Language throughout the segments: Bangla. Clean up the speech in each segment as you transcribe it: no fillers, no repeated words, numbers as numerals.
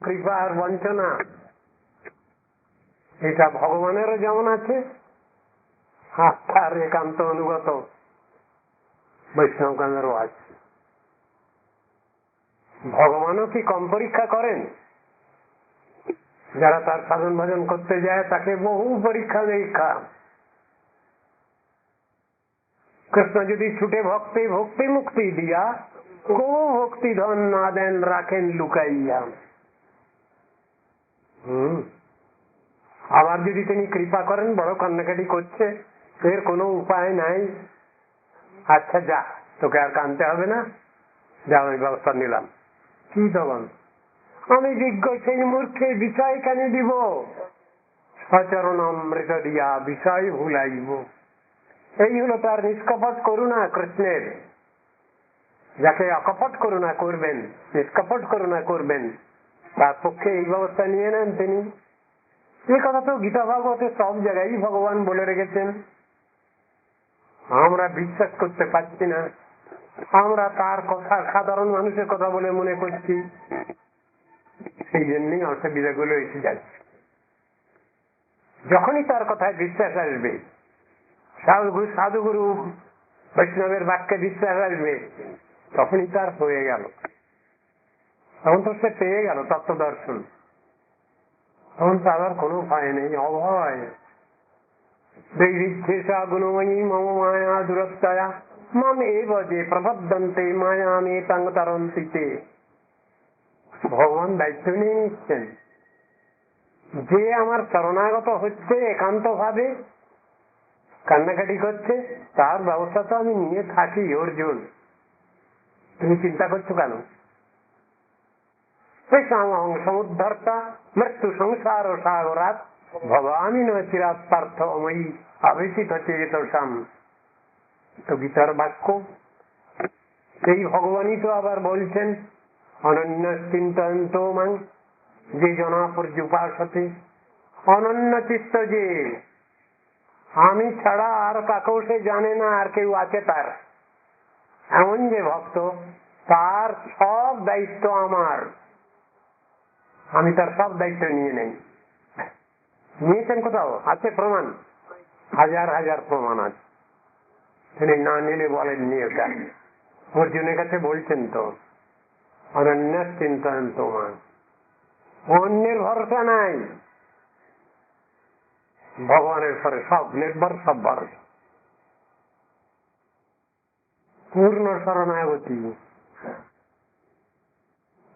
কৃপা আর বঞ্চনা, এটা ভগবানেরও যেমন আছে, আস্থার একান্ত অনুগত বৈষ্ণবগণেরও আছে। ভগবানও কি কম পরীক্ষা করেন? যারা তার সাধন ভজন করতে যায় তাকে বহু পরীক্ষা নিরীক্ষা। কৃষ্ণ যদি ছুটে ভক্তি ভক্তি মুক্তি দিয়া, কো ভক্তি ধন না দেন রাখেন লুকাইয়া। আবার যদি তিনি কৃপা করেন, বড় কান্নাকাটি করছে, এর কোনো উপায় নাই, আচ্ছা যা, তোকে আর কানতে হবে না, যা আমি ব্যবস্থা নিলাম। কি তখন? আমি বিজ্ঞ সেই মূর্খে বিষয় কেন দিব, সচরণ অমৃত দিয়া বিষয় ভুলাইব। এই হলো তার নিষ্কপট করুণা কৃষ্ণের। যাকে অকপট করুণা করবেন, নিষ্কপট করুণা করবেন, তার পক্ষে এই ব্যবস্থা নিয়ে নেন তিনি। এই কথা তো গীতা ভাগবতে সব জায়গায় ভগবান বলে রেখেছেন। আমরা বিশ্বাস করতে পারছি না, আমরা তার কথা সাধারণ মানুষের কথা বলে মনে করছি, সেই জন্যই অসুবিধাগুলো এসে যাচ্ছে। যখনই তার কথায় বিশ্বাস আসবে, সাধুগুরু বৈষ্ণবের বাক্যে বিশ্বাস আসবে, তখনই তার হয়ে গেল, তখন তো সে পেয়ে গেল তত্ত্ব দর্শন। তখন তার আর কোনো ভয় নেই, অভয়। দৈবিচ্ছেষা গুণময়ী মম মায়া দুরত্তয়া মাম এব যে প্রবদ্ধন্তে মায়ামে তরন্তিতে। ভগবান দায়িত্ব নিয়ে নিচ্ছেন, যে আমার শরণাগত হচ্ছে একান্ত ভাবে, কান্নাকাটি করছে, তার ব্যবস্থা তো আমি নিয়ে থাকি। অর্জুন, তুমি চিন্তা করছো কেন? সমুদ্ধর্তা মৃত্যু সংসার সাগরাত ভবামি ন চিরাৎ পার্থময়ী আবেশিত চেতসাম। তো গীতার বাক্য। সেই ভগবানই তো আবার বলছেন, অনন্য চিন্তয়ন্ত মাং যে জনা পর্যুপাসতে। অনন্য চিত্ত, যে আমি ছাড়া আর কাকেও সে জানে না আর কেউ আছে তার, এমন যে ভক্ত, তার সব দায়িত্ব আমার, আমি তার সব দায়িত্ব নিয়ে নেই। নিয়েছেন কোথাও? আছে প্রমাণ? হাজার হাজার প্রমাণ আছে। তিনি না নিলে বলেননি ওটা। অর্জুনের কাছে বলছেন তো, অনন্য চিন্তয়ন তোমার, অন্যের ভরসা নাই, ভগবানের পরে সব নির্ভর, সব ভরসা, পূর্ণ শরণাগতি,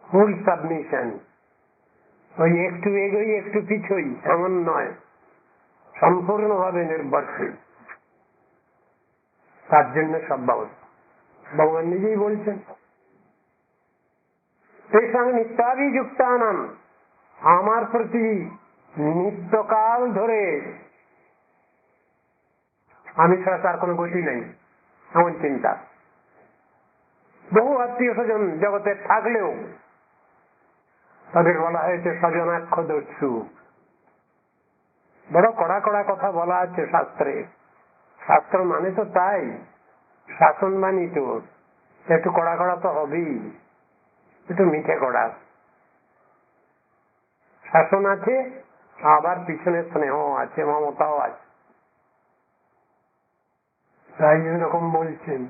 ফুল সাবমিশন। ওই একটু এগোই একটু পিছই এমন নয়, সম্পূর্ণভাবে নির্ভরশীল। তার জন্য সব ব্যবস্থা ভগবান নিজেই বলছেন। সেই সঙ্গে নিত্যাভিযুক্তানাম, আমার প্রতি নিত্যকাল ধরে আমি ছাড়া তার কোনো গতি নেই, এমন চিন্তা। বহু আত্মীয় স্বজন জগতে থাকলেও তাদের বলা হয়েছে স্বজনাক্ষ দস্যু। বড় কড়া কড়া কথা বলা আছে শাস্ত্রে। শাস্ত্র মানে তো তাই, শাসন বাণী তো একটু কড়া কড়া তো হবেই, একটু মিঠে কড়া। শাসন আছে, আবার পিছনে স্নেহ আছে, মমতাও আছে। তাই এরকম বলছেন,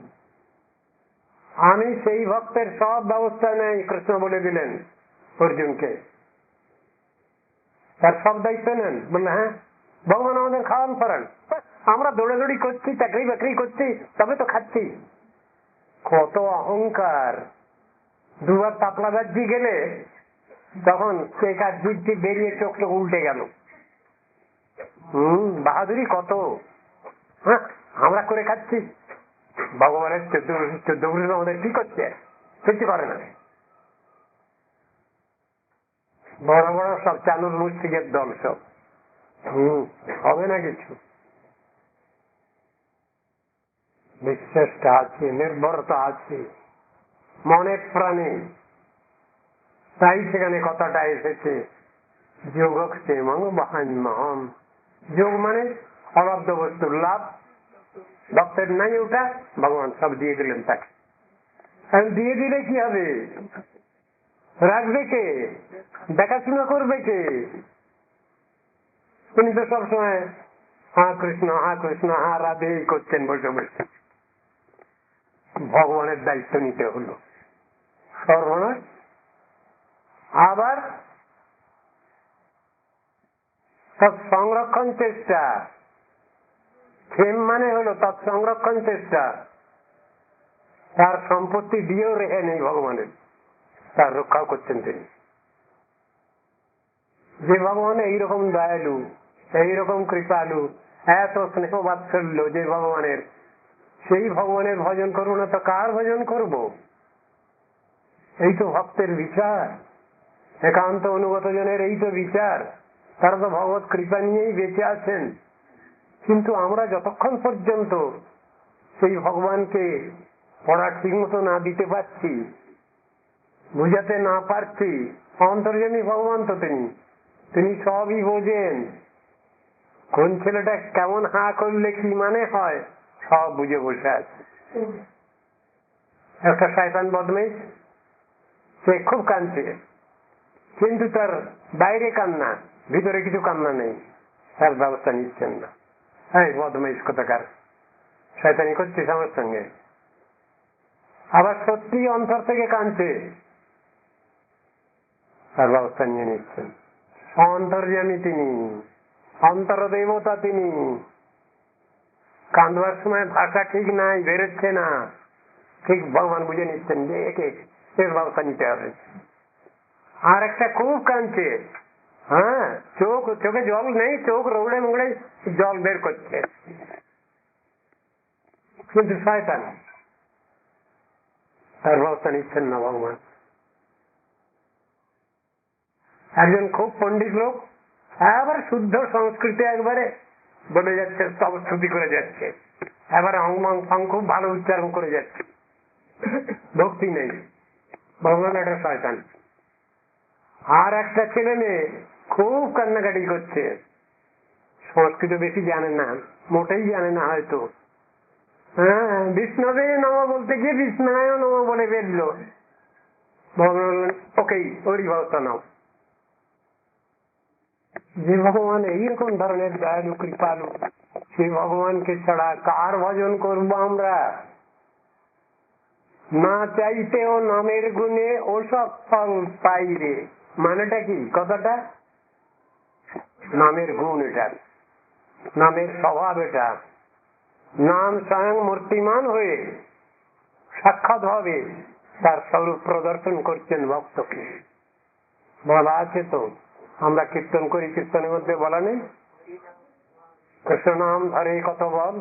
আমি সেই ভক্তের সব ব্যবস্থা নেই। কৃষ্ণ বলে দিলেন অর্জুনকে, তার সব দায়িত্ব নেন। বললে হ্যাঁ, ভগবান আমাদের খাওয়ান ফরান, আমরা দৌড়াদৌড়ি করছি, চাকরি বাকরি করছি, তবে তো খাচ্ছি। কত অহংকার! দুবার তাপলা বাজি গেলে তখন কেকার জিভটি বেরিয়ে চোখ চোখ উল্টে গেল। বাহাদুরি কত! হ্যাঁ, আমরা করে খাচ্ছি। ভগবানের 14 বছর আমাদের কি করছে? কিছু করে না। বড় বড় সব চালুর মুষ্টিকের দল সব। হবে না কিছু। বিশ্বাসটা আছে, নির্ভরতা আছে মনে প্রাণে। তাই সেখানে কথাটা এসেছে, যোগক্ষেমং বহান্যহম। যোগ মানে অবাধ্য বস্তুর লাভ। ভক্তের নাই ওটা, ভগবান সব দিয়ে দিলেন তাকে। দিয়ে দিলে কি হবে? রাখবে কে? দেখাশোনা করবে কে? তিনি তো সবসময় হা কৃষ্ণ হা রাধে করছেন বসে বসে। ভগবানের দায়িত্ব নিতে হলো, সর্বনাশ। আবার তৎসংরক্ষণ চেষ্টা, ক্ষেম মানে হলো তৎসংরক্ষণ চেষ্টা। তার সম্পত্তি দিয়েও রেখে নেই ভগবানের, তার রক্ষাও করছেন তিনি। যে ভগবান এইরকম দয়ালু, এইরকম কৃপালু, এত স্নেহ বাৎসল্য যে ভগবানের, সেই ভগবানের ভজন করবো না তো কার ভজন করব? এই তো ভক্তের বিচার, একান্ত অনুগত জনের এই তো বিচার। তারা তো ভগবত কৃপা নিয়েই বেঁচে আছেন। কিন্তু আমরা যতক্ষণ পর্যন্ত সেই ভগবানকে পড়া ঠিক মতো না দিতে পারছি, বুঝাতে না পারছি, অন্তর্যামী ভগবান তো তিনি সবই বোঝেন। কোন ছেলেটা কেমন হা করলে কি মানে হয় সব বুঝে বসে আছে। একটা শয়তান বদমাইশ, সে খুব কাঁদছে, কিন্তু তার বাইরে কান্না, ভিতরে কিছু কান্না নেই, তার ব্যবস্থা নিচ্ছেন না। হ্যাঁ, বদমাইশ কোথাকার, শয়তানি করছিস আমার সঙ্গে। আবার সত্যি অন্তর থেকে কাঁদছে, তার ব্যবস্থা নিয়ে নিচ্ছেন। অন্তর্যামী তিনি, অন্তর দেবতা তিনি। কাঁদবার সময় ভাষা ঠিক নাই, বেরোচ্ছে না, ঠিক ভগবান বুঝে নিচ্ছেন যে একে এর ব্যবস্থা নিতে হবে। আর একটা খুব কাঁদছে, হ্যাঁ, চোখে জল নেই, চোখ রৌড়ে মুগড়ে জল বের করছে, কিন্তু শয়তান, তার ব্যবস্থা নিচ্ছেন না ভগবান। একজন খুব পণ্ডিত লোক, এবার শুদ্ধ সংস্কৃতি একবারে বলে যাচ্ছে, স্তবস্তুতি করে যাচ্ছে, এবারে খুব ভালো উচ্চারণ করে যাচ্ছে, ভক্তি নেই, ভগবান একটা শয়তান। আর একটা ছেলে মেয়ে খুব কান্নাকাটি করছে, সংস্কৃত বেশি জানে না, মোটেই জানে না হয়তো, হ্যাঁ, বিষ্ণবে নম বলতে গিয়ে বিষ্ণায় নম বলে বেরলো। ভগবান বললেন ওকেই, ওরই ব্যবস্থা নাও। যে ভগবান এইরকম ধরনের দয়ালু কৃপালু, সেই ভগবানকে ছাড়া কার ভজন করবো আমরা? না চাইতেও নামের গুণে ওসব ফল পাই রে, মানেটা কি? কথাটা নামের গুণ, এটা নামের স্বভাব, এটা নাম স্বয়ং মূর্তিমান হয়ে সাক্ষাৎ ভাবে তার স্বরূপ প্রদর্শন করছেন ভক্তকে। বলা আছে তো, আমরা কীর্তন করি, কীর্তনের মধ্যে বলা নেই, কৃষ্ণ নাম ধরে কত বল,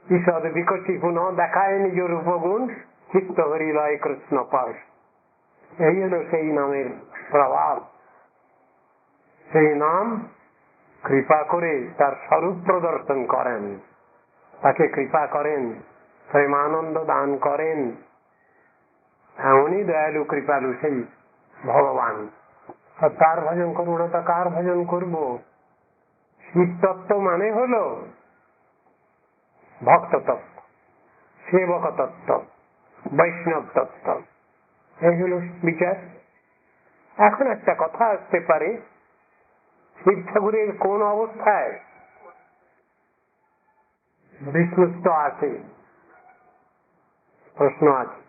ঈষদ বিকচি পুনঃ দেখায় নিজ রূপগুণ, চিত্ত হরিলয় কৃষ্ণ পাশ। এই হলো সেই নামের প্রভাব। সেই নাম কৃপা করে তার স্বরূপ প্রদর্শন করেন, তাকে কৃপা করেন, প্রেমানন্দ দান করেন। এমনই দয়ালু কৃপালু সেই ভগবান। তার ভজন করবো না তা কার ভজন করবো? শিব তত্ত্ব মানে হলো ভক্ত তত্ত্ব, সেবক তত্ত্ব, বৈষ্ণব তত্ত্ব, এইগুলো বিচার। এখন একটা কথা আসতে পারে, শিব ঠাকুরের কোন অবস্থায় বিষ্ণুত্ব আছে? প্রশ্ন আছে।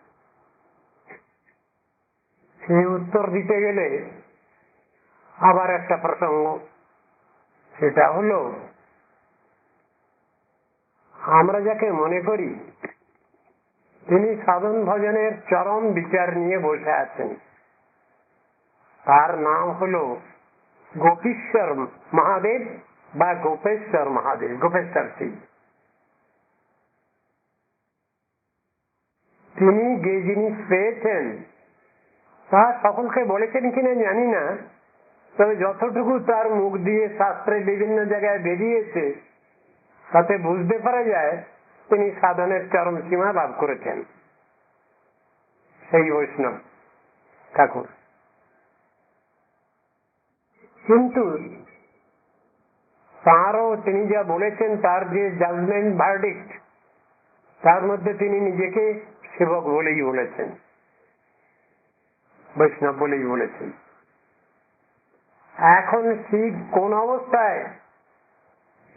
সেই উত্তর দিতে গেলে আবার একটা প্রসঙ্গ, সেটা হলো আমরা যাকে মনে করি তিনি সাধন ভজনের চরম বিচার নিয়ে বসে আছেন, তার নাম হলো গোপীশ্বর মহাদেব বা গোপেশ্বর মহাদেব, গোপেশ্বর শিব। তিনি যে জিনিস পেয়েছেন তা সকলকে বলেছেন কিনা জানি না, তবে যতটুকু তার মুখ দিয়ে শাস্ত্রে বিভিন্ন জায়গায় বেরিয়েছে তাতে বুঝতে পারা যায় তিনি সাধনের চরম সীমা লাভ করেছেন, সেই বৈষ্ণব ঠাকুর। কিন্তু তারও তিনি যা বলেছেন, তার যে জাজমেন্ট ভার্ডিক্ট, তার মধ্যে তিনি নিজেকে সেবক বলেই বলেছেন, বৈষ্ণব বলেই বলেছেন। এখন শিব কোন অবস্থায়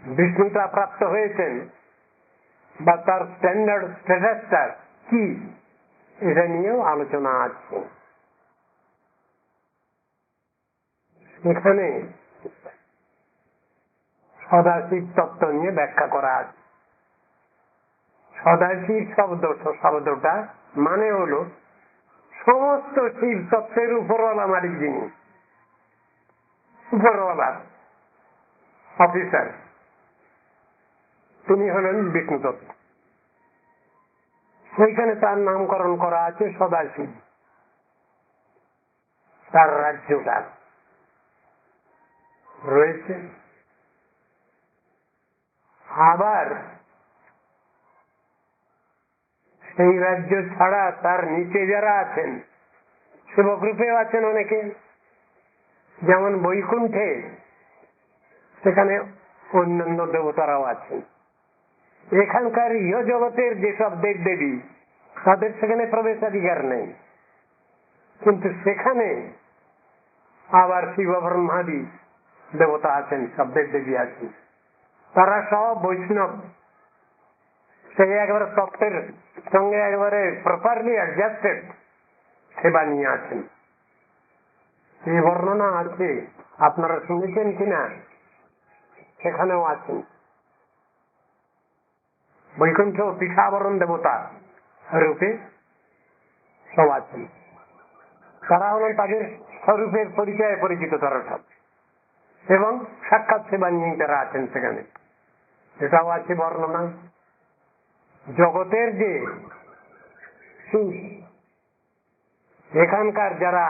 বিষ্ণুতা প্রাপ্ত হয়েছেন বা তার স্ট্যান্ডার্ড স্ট্যাটাসটা কি, এটা নিয়েও আলোচনা আছে। এখানে সদাশিব তত্ত্ব নিয়ে ব্যাখ্যা করা আছে। সদাশিব শব্দটা মানে হলো সমস্ত শিব তত্ত্বের উপরওয়ালা মালিক, যিনি উপরওয়ালা অফিসার, তিনি হলেন বিষ্ণু তত্ত্ব। সেইখানে তার নামকরণ করা আছে সদাশিব, তার রাজ্যটা রয়েছে। আবার সেই রাজ্য ছাড়া তার নিচে যারা আছেন সেবক রূপেও আছেন অনেকে, যেমন বৈকুণ্ঠে সেখানে অন্যান্য দেবতারাও আছেন। এখানকার ইহ জগতের যেসব দেব দেবী তাদের সেখানে প্রবেশাধিকার নেই, কিন্তু সেখানে আবার শিব ব্রহ্মাদি দেবতা আছেন, সব দেব দেবী আছেন, তারা সব বৈষ্ণব, সেই একবারে তত্ত্বের সঙ্গে একবারে প্রপারলি অ্যাডজাস্টেড সেবা নিয়ে আছেন। এই বর্ণনা আছে, আপনারা শুনেছেন কিনা, সেখানেও আছেন। বৈকুণ্ঠ পিঠাবরণ দেবতা রূপে সব আছেন, তারা হলেন তাদের স্বরূপের পরিচয়ে পরিচিত তারা সব, এবং সাক্ষাৎ সেবা নিয়ে তারা আছেন সেখানে, এটাও আছে বর্ণনা। জগতের যে এখানকার যারা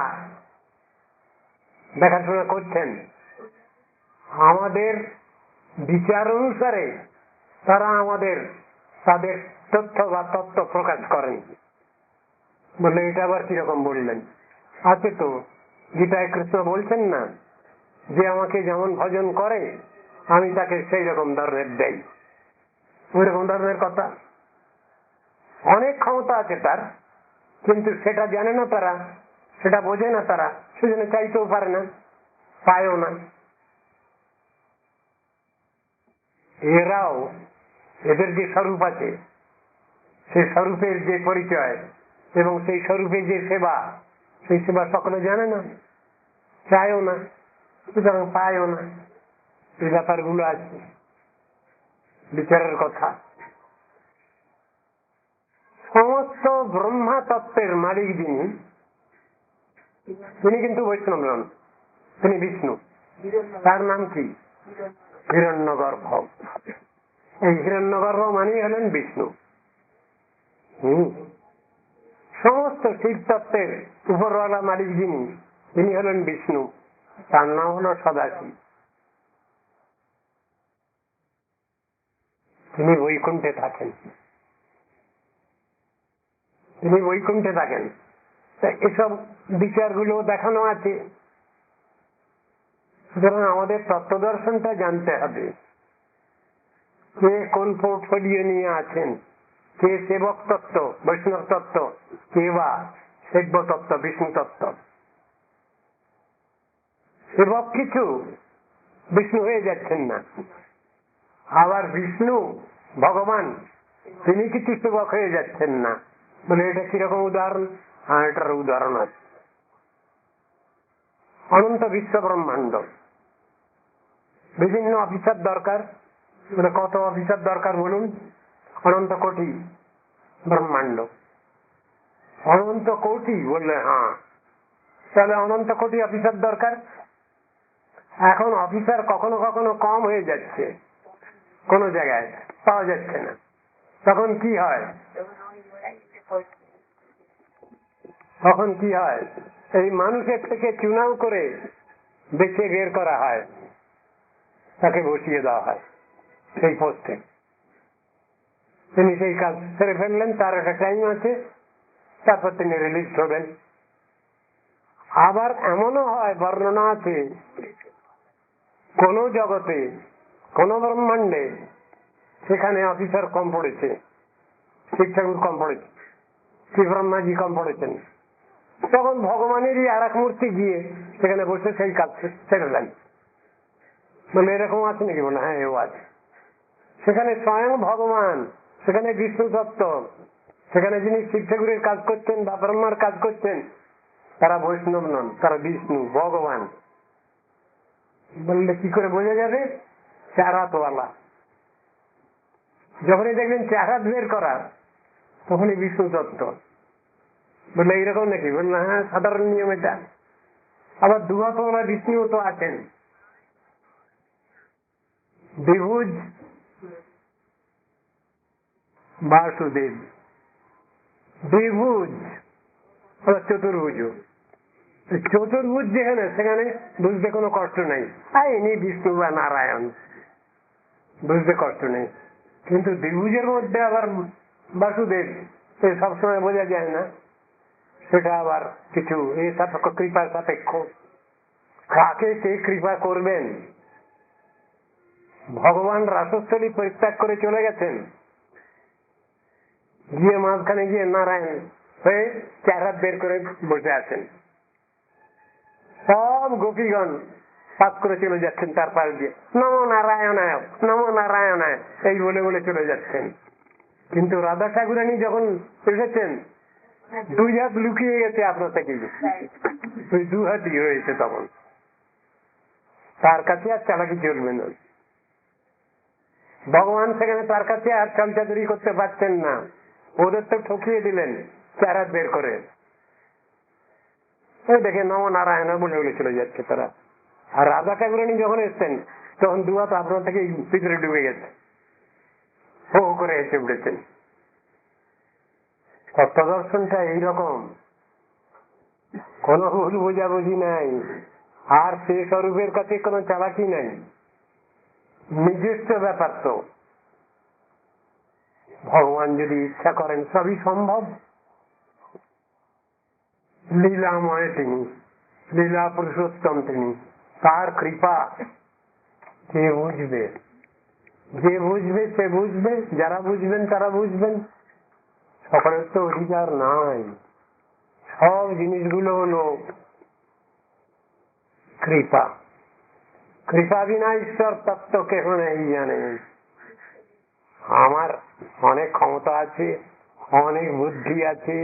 দেখাশোনা করছেন, আমাদের বিচার অনুসারে তারা আমাদের তাদের তথ্য বা তত্ত্ব প্রকাশ করেন। বললে এটা আবার কিরকম বললেন? আছে তো, গীতায় কৃষ্ণ বলছেন না যে আমাকে যেমন ভজন করে আমি তাকে সেই রকম ধরনের দেই, ওই রকম ধরনের কথা। অনেক ক্ষমতা আছে তার, কিন্তু সেটা জানে না তারা, সেটা বোঝে না তারা, সেজন্য চাইতেও পারে না, পায়ও না। এরাও এদের যে স্বরূপ আছে, সেই স্বরূপের যে পরিচয় এবং সেই স্বরূপের যে সেবা, সেই সেবা সকলে জানে না, চায়ও না, সুতরাং পায়ও না। এই ব্যাপারগুলো আছে, বিচারের কথা। সমস্ত ব্রহ্মা তত্ত্বের মালিক যিনি, তিনি কিন্তু বৈষ্ণব নন, তিনি বিষ্ণু। তার নাম কি? হিরণ্যগর্ভ। এই হিরণ্যগর্ভ মানেই হলেন বিষ্ণু। সমস্ত শিব তত্ত্বের উপরওয়ালা মালিক যিনি, তিনি হলেন বিষ্ণু, তার নাম হল সদাশিব। তিনি বৈকুণ্ঠে থাকেন, তিনি বৈকুণ্ঠে থাকেন। এসব বিচারগুলো দেখানো আছে। সুতরাং আমাদের তত্ত্ব দর্শনটা জানতে হবে, কে কোন পোর্টফোলিও নিয়ে আছেন, কে সেবক তত্ত্ব, বৈষ্ণব তত্ত্ব, কে বা সেব্য তত্ত্ব, বিষ্ণু তত্ত্ব। সেবক কিছু বিষ্ণু হয়ে যাচ্ছেন না, আবার বিষ্ণু ভগবান তিনি কিছু সেবক হয়ে যাচ্ছেন না। বলে এটা কিরকম উদাহরণ? হ্যাঁ, এটার উদাহরণ আছে। অনন্ত বিশ্ব ব্রহ্মাণ্ড, বিভিন্ন অফিসার দরকার। মানে কত অফিসার দরকার বলুন? অনন্ত কোটি ব্রহ্মাণ্ড, অনন্ত কোটি বললে হ্যাঁ, তাহলে অনন্ত কোটি অফিসার দরকার। এখন অফিসার কখনো কখনো কম হয়ে যাচ্ছে, কোন জায়গায় পাওয়া যাচ্ছে না, তখন কি হয়? তখন কি হয়? এই মানুষের থেকে চুনাও করে বেছে বের করা হয়, তাকে বসিয়ে দেওয়া হয় সেই পোস্টে। তিনি সেই কাজ ছেড়ে ফেললেন, তার একটা টাইম আছে, তারপর তিনি রিলিজ হবেন। আবার এমনও হয়, বর্ণনা আছে, কোন জগতে, কোন ব্রহ্মাণ্ডে সেখানে অফিসার কম পড়েছে, শিক্ষাগুরু কম পড়েছে, শ্রী ব্রহ্মাজি কম পড়েছেন, তখন ভগবানেরই আর এক মূর্তি গিয়ে সেখানে বসে সেই কাজ ছেড়ে বলে এরকম আছে নাকি? বলে হ্যাঁ এও আছে। সেখানে স্বয়ং ভগবান, সেখানে বিষ্ণু তত্ত্ব, সেখানে যিনি শিব ঠাকুরের কাজ করছেন বা ব্রহ্মার কাজ করছেন, তারা বৈষ্ণব নন, তারা বিষ্ণু ভগবান। বললে কি করে বোঝা যাবে? চারাতওয়ালা। যখনই দেখবেন চারাত বের করা, তখনই বিষ্ণু তত্ত্ব। বললে এইরকম নাকি? বললে হ্যাঁ সাধারণ নিয়ম এটা। আবার দুহাতওয়ালা বিষ্ণু তো আছেন, দ্বিভুজ বাসুদেব, দ্বিভুজ চতুর্ভুজ। চতুর্ভুজ যেখানে, সেখানে বুঝতে কোনো কষ্ট নেই, ইনি বিষ্ণু বা নারায়ণ, বুঝতে কষ্ট নেই। কিন্তু দ্বিভুজের মধ্যে আবার বাসুদেব, সবসময় বোঝা যায় না, সেটা আবার কিছু এই সাপেক্ষ, কৃপার সাপেক্ষ। কাকে কে কৃপা করবেন? ভগবান রাসস্থলী পরিত্যাগ করে চলে গেছেন, গিয়ে মাঝখানে গিয়ে নারায়ণ হয়ে চার হাত বের করে বসে আছেন। সব গোপীগণ পাস করে চলে যাচ্ছেন তার পাশ দিয়ে, নমো নারায়ণায়, নমো নারায়ণায়, এই বলে বলে চলে যাচ্ছেন। কিন্তু রাধা ঠাকুরানী যখন এসেছেন, দুই হাত লুকিয়ে গেছে আপনার থেকে, ওই দু হাতই হয়েছে। তখন তার কাছে আর চালাকি চলবে না। ভগবান সেখানে তার কাছে আর চালচাতুরি করতে পারছেন না, ওদের তো ঠকিয়ে দিলেন চার হাত বের করে। ওই দেখে নম নারায়ণ বলে বলে চলে যাচ্ছে তারা। আর রাধা ঠাকুরানী যখন এসছেন, তখন দু হাত আপনার থেকে ভিতরে ডুবে গেছে, হো করে এসে উঠেছেন। তত্ত্বদর্শনটা এইরকম, কোন ভুল বোঝাবুঝি নাই, আর সে স্বরূপের কাছে কোনো চালাকি নাই, নিজস্ব ব্যাপার। তো ভগবান যদি ইচ্ছা করেন সবই সম্ভব। লীলাময় তিনি, লীলা পুরুষোত্তম তিনি, তার কৃপা কে বুঝবে? যে বুঝবে সে বুঝবে, যারা বুঝবেন তারা বুঝবেন। সকলের তো অধিকার নাই। সব জিনিসগুলো হলো কৃপা। কৃপা বিনা ঈশ্বর তত্ত্ব কেহ নেই জানে। আমার অনেক ক্ষমতা আছে, অনেক বুদ্ধি আছে,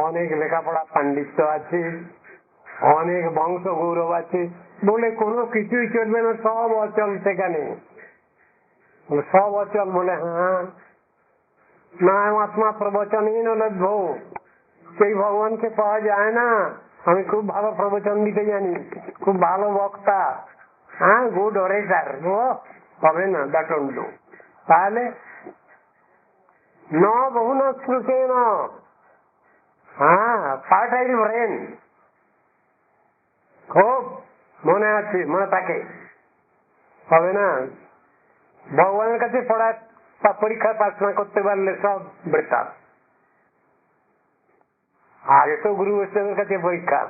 অনেক লেখাপড়া পাণ্ডিত্য আছে, অনেক বংশ গৌরব আছে, বলে কোনো কিছুই চলবে না, সব অচল। সেখানে সব অচল বলে হ্যাঁ না, আত্মা প্রবচনহীন লভ্য, সেই ভগবানকে পাওয়া যায় না। আমি খুব ভালো প্রবচন দিতে জানি, খুব ভালো বক্তা, হ্যাঁ গুড অরেটার, হবে না, দাটন্ড। তাহলে ন বহুন শ্রুতে ন, হ্যাঁ ফার্টাইল ব্রেন, খুব মনে আছে, মনে থাকে, হবে না। ভগবানের কাছে পড়া পরীক্ষা পাস না করতে পারলে সব বৃথা। আগে তো গুরু বৈষ্ণবের কাছে পরীক্ষা,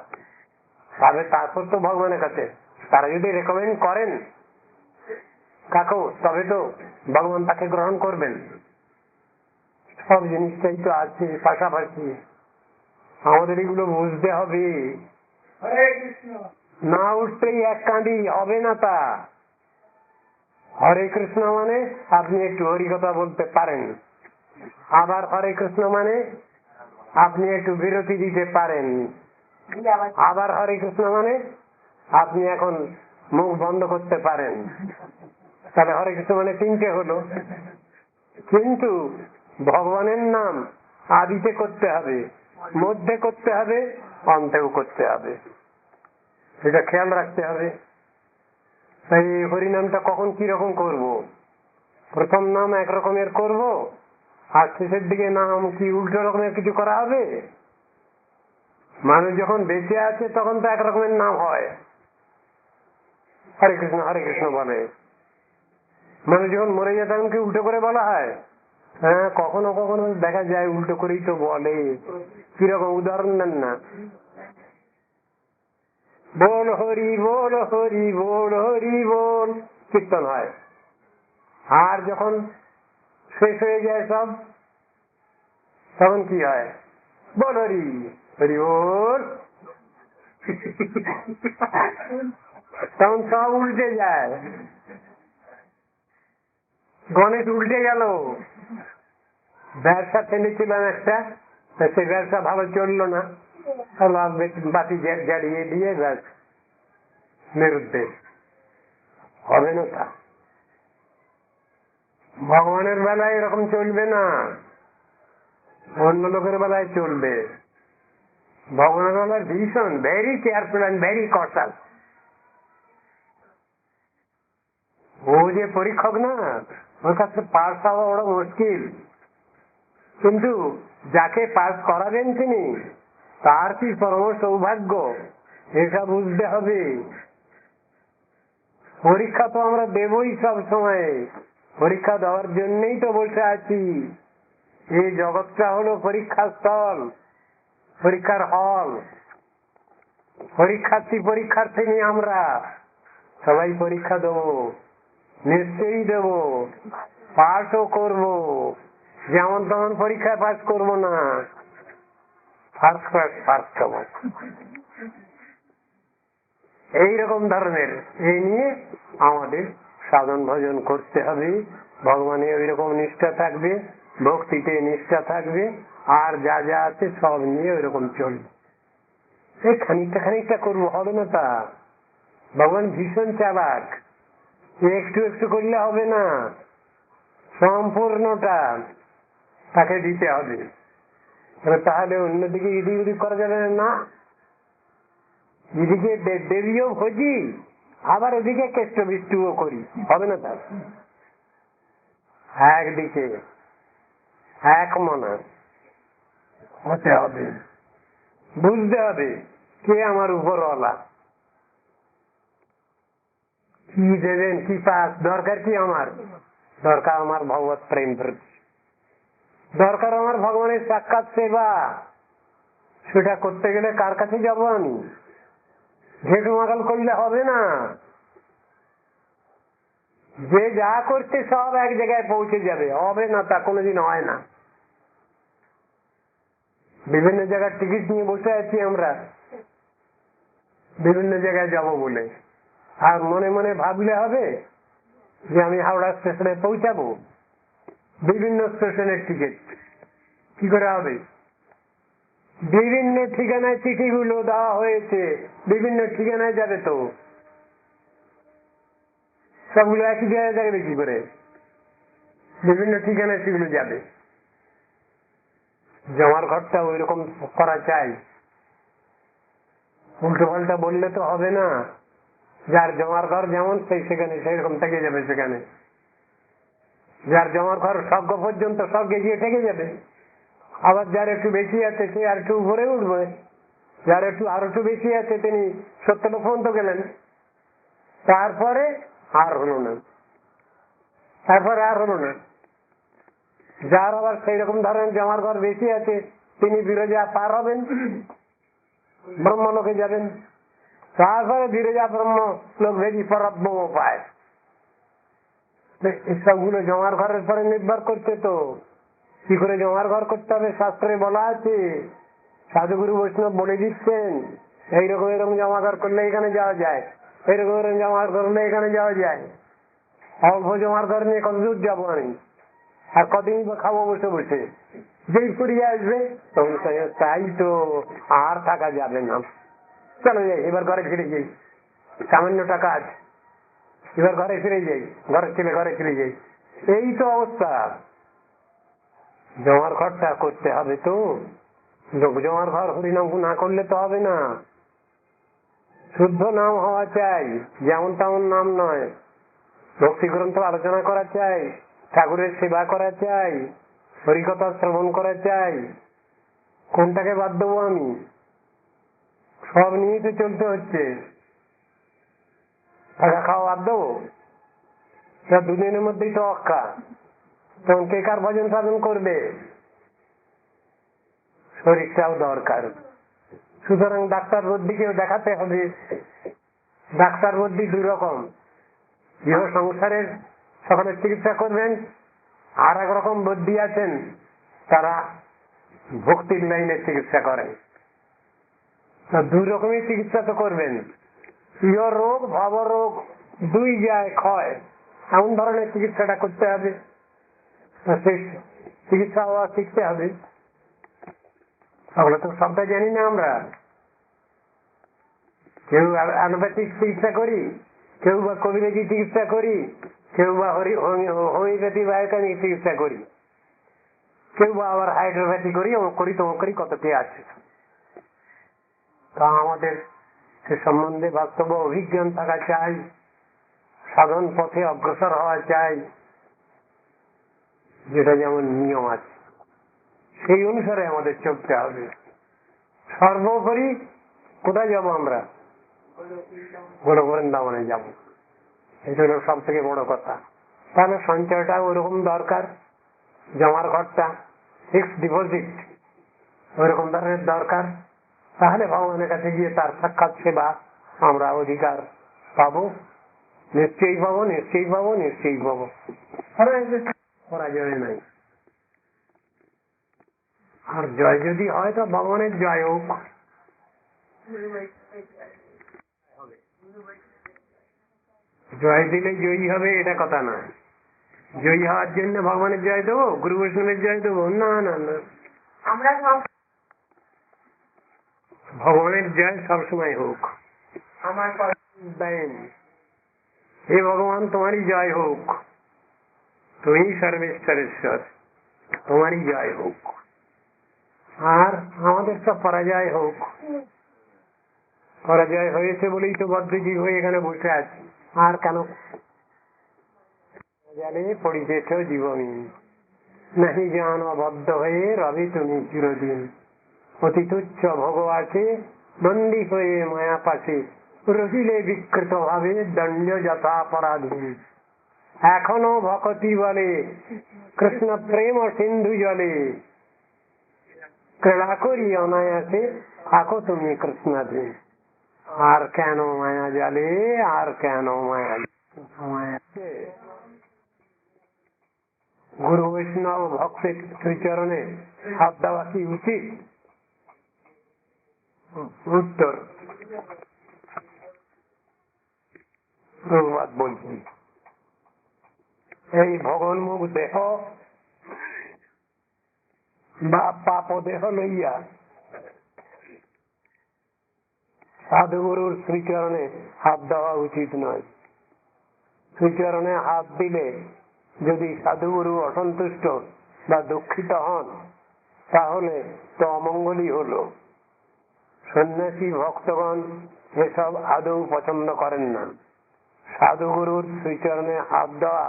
তবে তারপর তো ভগবানের কাছে। তারা যদি রেকমেন্ড করেন কাকু, তবে তো ভগবান তাকে গ্রহণ করবেন। সব জিনিসটাই তো আছে পাশাপাশি, আমাদের এগুলো বুঝতে হবে। না উঠতেই এক কাঁদি হবে না তা। হরে কৃষ্ণ মানে আপনি একটু হরি কথা বলতে পারেন, আবার হরে কৃষ্ণ মানে আপনি একটু বিরতি দিতে পারেন, আবার হরে কৃষ্ণ মানে আপনি এখন মুখ বন্ধ করতে পারেন। তাহলে হরে কৃষ্ণ মানে তিনটে হলো। কিন্তু ভগবানের নাম আদিতে করতে হবে, মধ্যে করতে হবে, অন্তেও করতে হবে, এটা খেয়াল রাখতে হবে। তাই হরিনামটা কখন কিরকম করব? প্রথম নাম একরকমের করব, আর শেষের দিকে নাম কি উল্টো রকমের কিছু করা হবে? মানুষ যখন বেঁচে আছে তখন তো একরকমের নাম হয়, হরে কৃষ্ণ বলে। মানুষ যখন মরে যায় তখন কি উল্টো করে বলা হয়? হ্যাঁ, কখনো কখনো দেখা যায় উল্টো করেই তো বলে। কিরকম উদাহরণ নেন না, বল হরি বল হরি বল হরি বল কীর্তন হয়। আর যখন শেষ হয়ে যায় সব, তখন কি হয়? বল হরি হরি বল। তখন সব উল্টে যায়, গণেশ উল্টে গেল। ব্যবসা ছেলেছিলাম একটা, সে ব্যবসা ভালো চললো না, বাতি জ্বালিয়ে দিয়ে ব্যাস নিরুদ্দেশ। হবে না তা। ভগবানের বেলায় এরকম চলবে না, অন্য লোকের বেলায় চলবে। ভগবানের বেলায় ভীষণ very careful and very conscious. ও যে পরীক্ষক না, ওর কাছে পাস হওয়া বড় মুশকিল, কিন্তু যাকে পাস করাবেন তিনি, তার কি পরম সৌভাগ্য, এটা বুঝতে হবে। পরীক্ষা তো আমরা দেবই সব সময়, পরীক্ষা দেওয়ার জন্যই তো বসে আছি। এই জগৎটা হলো পরীক্ষার স্থল, পরীক্ষার হল। পরীক্ষার্থী আমরা সবাই পরীক্ষা দেবো, নিশ্চয়ই দেব, পাসও করব। যেমন তেমন পরীক্ষায় পাস করব না, ফার্স্ট ক্লাস ফার্স্ট হব। এইরকম ধরনের এই নিয়ে আমাদের সাধন ভজন করতে হবে। ভগবানের ওইরকম নিষ্ঠা থাকবে, ভক্তিতে নিষ্ঠা থাকবে, আর যা যা আছে সব নিয়ে ওইরকম চলবে। এই খানিকটা খানিকটা করবো, হবে না তা। ভগবান ভীষণ চালাক, একটু একটু করলে হবে না, সম্পূর্ণটা তাকে দিতে হবে। তাহলে অন্যদিকে ইদিক উদিক করা যাবে না। এদিকে দেবীও ভোজি, আবার ওদিকে কেষ্ট বিষ্টুও করি, হবে না তা। একদিকে এক মনা হতে হবে, বুঝতে হবে কে আমার উপরওয়ালা, কি দেবেন, কি পাস, দরকার কি আমার? দরকার আমার ভগবত প্রেম, দরকার আমার ভগবানের সাক্ষাৎ সেবা। সেটা করতে গেলে কার কাছে যাব আমি? ঘেটুমাকাল করলে হবে না। যে যা করছে সব এক জায়গায় পৌঁছে যাবে, হবে না তা, কোনোদিন হয় না। বিভিন্ন জায়গার টিকিট নিয়ে বসে আছি আমরা, বিভিন্ন জায়গায় যাব বলে, আর মনে মনে ভাবলে হবে যে আমি হাওড়া স্টেশনে পৌঁছাবো। বিভিন্ন স্টেশনের টিকিট কি করে হবে? বিভিন্ন ঠিকানায় চিঠিগুলো দেওয়া হয়েছে, বিভিন্ন ঠিকানায় যাবে, তো সবগুলো একই জায়গায় যাবে কি করে? বিভিন্ন ঠিকানায় সেগুলো যাবে। জমার ঘরটা ওই রকম করা চাই। উল্টো পাল্টা বললে তো হবে না। যার জমার ঘর যেমন সেই সেখানে সেরকম থেকে যাবে, সেখানে যার জমার ঘর স্বর্গ পর্যন্ত স্বর্গে গিয়ে থেকে যাবে। আবার যার একটু বেশি আছে সে আর একটু উপরে উঠবে, যার আর একটু বেশি আছে তিনি সত্যলোক পর্যন্ত গেলেন, তারপরে আর হলো না, তারপরে আর হলো না। যার আবার সেই রকম ধরেন জমার ঘর বেশি আছে, তিনি বিরজা পার হবেন, ব্রহ্মলোকে যাবেন, তারপরে বিরজা ব্রহ্ম লোক ভেজি পরব্রহ্ম পায়। সবগুলো জমার ঘরের পরে নির্ভর করছে। তো কি করে জমার ঘর করতে হবে শাস্ত্রে বলা আছে, সাধুগুরু বৈষ্ণব বলে দিচ্ছেন। এইরকম এরকম জমা ঘর করলে এখানে যাওয়া যায়, এইরকম এরকম জমার করলে এখানে যাওয়া যায়। অল্প জমার ঘর নিয়ে কত দূর যাবো আমি, আর কদিন খাবো বসে বসে? যেই ফুরিয়ে আসবে তখন তাই তো আর থাকা যাবে না, চলো যাই, এবার ঘরে ফিরে যাই, সামান্য টাকা আছে, এবার ঘরে ফিরে যাই, ঘরের ছেলে ঘরে ফিরে যাই। এই তো অবস্থা। জমার ঘরটা করতে হবে তো, জমার ঘর হরিনাম না করলে তো হবে না। শুদ্ধ নাম হওয়া চাই, যেমন তেমন নাম নয়। ভক্তি গ্রন্থ আলোচনা করা চাই, ঠাকুরের সেবা করা চাই, হরিকথা শ্রবণ করা চাই। কোনটাকে বাদ দেবো আমি? সব নিয়ে তো চলতে হচ্ছে। টাকা খাওয়া বাদ দেবো? দুদিনের মধ্যেই তো অক্কা, তখন কে কার ভজন সাধন করবে? শরীরটাও দরকার। সুতরাং ডাক্তার বুদ্ধিকেও দেখাতে হবে। ডাক্তার বুদ্ধি দুই রকম, গৃহ সংসারের সকলের চিকিৎসা করবেন, আর এক রকম বুদ্ধি আছেন, তারা ভক্তির লাইনে চিকিৎসা করেন। দুই রকমের চিকিৎসা তো করবেন, ইহ রোগ ভব রোগ দুই যায় ক্ষয়, এমন ধরনের চিকিৎসাটা করতে হবে, সেই চিকিৎসা হওয়া শিখতে হবে। ওগুলো তো সবটা জানি না আমরা। কেউ অ্যালোপ্যাথিক চিকিৎসা করি, কেউ বা কবিরাজি চিকিৎসা করি, কেউ বা হোমিওপ্যাথি বায়োকেমিক চিকিৎসা করি, কেউ বা আবার হাইড্রোপ্যাথি করি, অমুক করি তমুক করি, কত কে আছে। তা আমাদের সে সম্বন্ধে বাস্তব অভিজ্ঞান থাকা চাই, সাধন পথে অগ্রসর হওয়া চাই, যেটা যেমন নিয়ম আছে সেই অনুসারে আমাদের চলতে হবে। সর্বোপরি কোথায় যাব আমরা? গোলক বৃন্দাবনে যাব, এই জন্য সব থেকে বড় কথা। তাহলে সঞ্চয়টা ওরকম দরকার, জমার ঘরটা ফিক্সড ডিপোজিট ওইরকম ধরনের দরকার। তাহলে ভগবানের কাছে গিয়ে তার সাক্ষাৎ সেবা আমরা অধিকার পাবো, নিশ্চয়ই পাবো, নিশ্চয়ই পাবো, নিশ্চয়ই পাবো। পরাজয় নাই। আর জয় যদি হয় তো ভগবানের জয় হোক। জয় দিলে জয়ী হবে এটা কথা না। জয়ী হওয়ার জন্য ভগবানের জয় দেবো, গুরু বৈষ্ণবের জয় দেবো, না না না, আমরা ভগবানের জয় সবসময় হোক। আমার হে ভগবান তোমারই জয় হোক, তুমি সর্বেশ্বরেশ্বর, তোমারই জয় হোক। আর আমাদের সব পরাজয় হোক। পরাজয় হয়েছে বলেই তো বদ্ধজীব হয়ে এখানে বসে আছি। আর কেন জানে পড়িতেছ জীবনী, নাহি জান বদ্ধ হয়ে রবি তুমি চিরদিন। অতি তুচ্ছ ভোগ আছে বন্দী হয়ে মায়া পাশে, রহিলে বিকৃত ভাবে দণ্ড যথা পরাধীন। এখনো ভকতি বলে কৃষ্ণ প্রেম সিন্ধু জলে, ক্রীড়া করি অনায়াসে থাকো তুমি কৃষ্ণাধীন। আর কেন মায়া জালে, আর কেন মায়া। গুরু বৈষ্ণব ভক্তের শ্রীচরণে হাত দেওয়া কি উচিত? উত্তর বলছি, এই ভগন্মুখ দেহ বা পাপ দেহ লইয়া সাধুগুরুর শ্রীচরণে হাত দেওয়া উচিত নয়। শ্রীচরণে হাত দিলে যদি সাধুগুরু অসন্তুষ্ট বা দুঃখিত হন, তাহলে তো অমঙ্গলই হলো। সন্ন্যাসী ভক্তগণ এসব আদৌ পছন্দ করেন না। সাধুগুরুর শ্রীচরণে হাত দেওয়া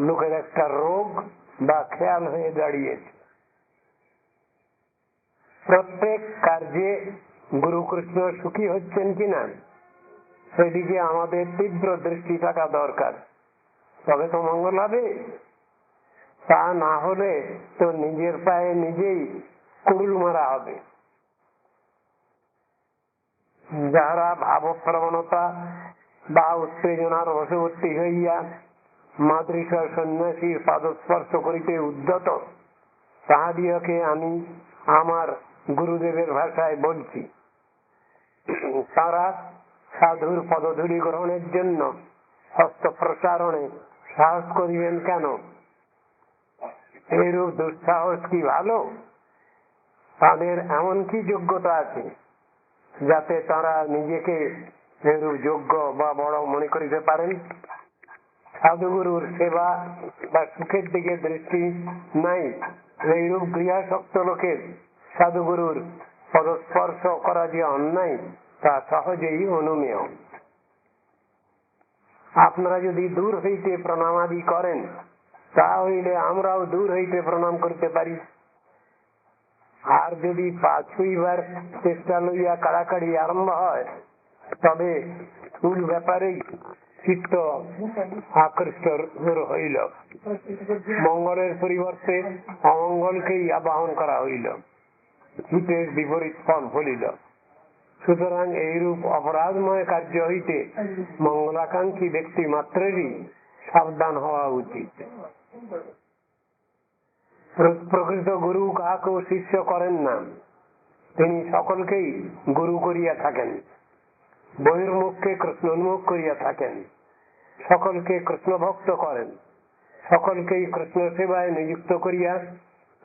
লোকের একটা রোগ বা খেয়াল হয়ে দাঁড়িয়েছে। প্রত্যেক কার্যে গুরুকৃষ্ণ সুখী হচ্ছেন কিনা সেদিকে আমাদের তীব্র দৃষ্টি থাকা দরকার, তবে তো মঙ্গল হবে। তা না হলে তো নিজের পায়ে নিজেই কুড়ুল মারা হবে। যাহারা ভাবপ্রবণতা বা উত্তেজনার বশবর্তী হইয়া মাতৃষ সন্ন্যাসীর পাদস্পর্শ করিতে উদ্যত, তাহাদিওকে আমি আমার গুরুদেবের ভাষায় বলছি, তারা সাধুর পদধূলি গ্রহণের জন্য হস্ত প্রসারণে সাহস করিবেন কেন? এরূপ দুঃসাহস কি ভালো? তাদের এমন কি যোগ্যতা আছে যাতে তারা নিজেকে এরূপ যোগ্য বা বড় মনে করিতে পারেন? সাধুগুরুর সেবা বা সুখের দিকে দৃষ্টি নাই এইরূপ গৃহাসক্ত লোকের সাধুগুরুর পদস্পর্শ করা যে অন্যায়, তা সহজেই অনুমেয়। আপনারা যদি দূর হইতে প্রণামাদি করেন, তা হইলে আমরাও দূর হইতে প্রণাম করতে পারি। আর যদি পা ছুঁইবার চেষ্টা লইয়া কাড়াকাড়ি আরম্ভ হয়, তবে স্থূল ব্যাপারেই চিত্ত আকৃষ্ট হইল, মঙ্গলের পরিবর্তে অমঙ্গলকেই আবাহন করা হইল, হিতের বিপরীত ফল ফলিল। সুতরাং এইরূপ অপরাধময় কার্য হইতে মঙ্গলাকাঙ্ক্ষী ব্যক্তি মাত্রেরই সাবধান হওয়া উচিত। প্রকৃত গুরু কাহাকেও শিষ্য করেন না, তিনি সকলকেই গুরু করিয়া থাকেন, বহির্মুখকে কৃষ্ণোন্মুখ করিয়া থাকেন, সকলকে কৃষ্ণ ভক্ত করেন, সকলকেই কৃষ্ণ সেবায় নিযুক্ত করিয়া